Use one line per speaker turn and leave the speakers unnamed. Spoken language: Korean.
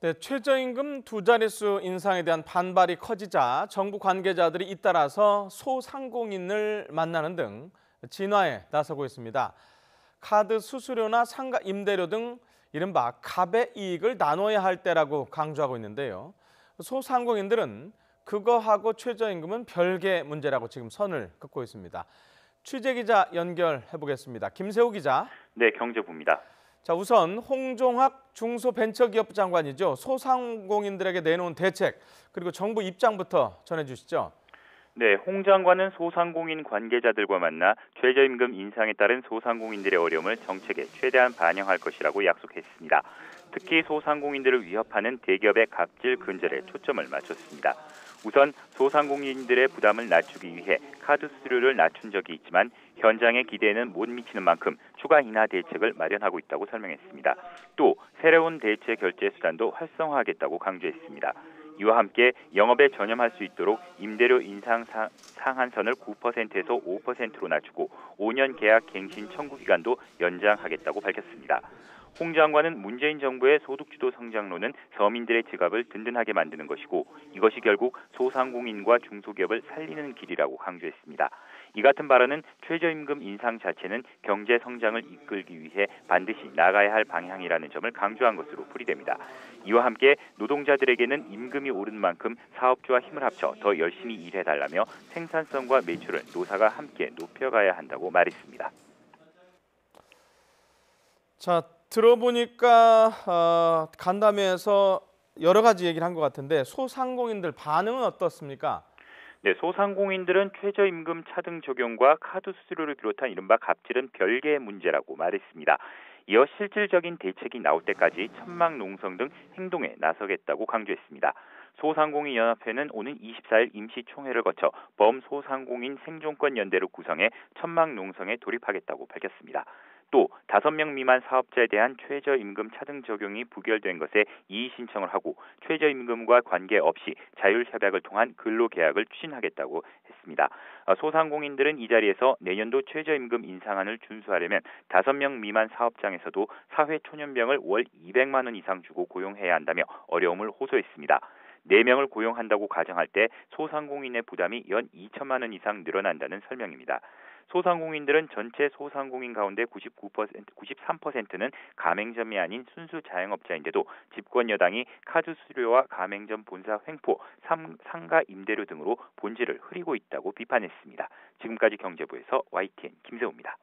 네, 최저임금 두 자릿수 인상에 대한 반발이 커지자 정부 관계자들이 잇따라서 소상공인을 만나는 등 진화에 나서고 있습니다. 카드 수수료나 상가 임대료 등 이른바 갑의 이익을 나눠야 할 때라고 강조하고 있는데요. 소상공인들은 그거하고 최저임금은 별개 문제라고 지금 선을 긋고 있습니다. 취재기자 연결해 보겠습니다. 김세호 기자.
네, 경제부입니다.
자, 우선 홍종학 중소벤처기업부 장관이죠. 소상공인들에게 내놓은 대책 그리고 정부 입장부터 전해주시죠.
네, 홍 장관은 소상공인 관계자들과 만나 최저임금 인상에 따른 소상공인들의 어려움을 정책에 최대한 반영할 것이라고 약속했습니다. 특히 소상공인들을 위협하는 대기업의 갑질 근절에 초점을 맞췄습니다. 우선 소상공인들의 부담을 낮추기 위해 카드 수수료를 낮춘 적이 있지만 현장의 기대에는 못 미치는 만큼 추가 인하 대책을 마련하고 있다고 설명했습니다. 또 새로운 대체 결제 수단도 활성화하겠다고 강조했습니다. 이와 함께 영업에 전념할 수 있도록 임대료 인상 상한선을 9%에서 5%로 낮추고 5년 계약 갱신 청구 기간도 연장하겠다고 밝혔습니다. 홍 장관은 문재인 정부의 소득주도 성장론은 서민들의 지갑을 든든하게 만드는 것이고 이것이 결국 소상공인과 중소기업을 살리는 길이라고 강조했습니다. 이 같은 발언은 최저임금 인상 자체는 경제 성장을 이끌기 위해 반드시 나가야 할 방향이라는 점을 강조한 것으로 풀이됩니다. 이와 함께 노동자들에게는 임금이 오른 만큼 사업주와 힘을 합쳐 더 열심히 일해달라며 생산성과 매출을 노사가 함께 높여가야 한다고 말했습니다.
자, 들어보니까 간담회에서 여러 가지 얘기를 한 것 같은데 소상공인들 반응은 어떻습니까?
네, 소상공인들은 최저임금 차등 적용과 카드 수수료를 비롯한 이른바 갑질은 별개의 문제라고 말했습니다. 이어 실질적인 대책이 나올 때까지 천막 농성 등 행동에 나서겠다고 강조했습니다. 소상공인연합회는 오는 24일 임시총회를 거쳐 범소상공인 생존권 연대를 구성해 천막 농성에 돌입하겠다고 밝혔습니다. 또 5명 미만 사업자에 대한 최저임금 차등 적용이 부결된 것에 이의 신청을 하고 최저임금과 관계없이 자율협약을 통한 근로계약을 추진하겠다고 했습니다. 소상공인들은 이 자리에서 내년도 최저임금 인상안을 준수하려면 5명 미만 사업장에서도 사회초년병을 월 200만 원 이상 주고 고용해야 한다며 어려움을 호소했습니다. 4명을 고용한다고 가정할 때 소상공인의 부담이 연 2천만 원 이상 늘어난다는 설명입니다. 소상공인들은 전체 소상공인 가운데 93%는 가맹점이 아닌 순수 자영업자인데도 집권 여당이 카드 수수료와 가맹점 본사 횡포, 상가 임대료 등으로 본질을 흐리고 있다고 비판했습니다. 지금까지 경제부에서 YTN 김세호입니다.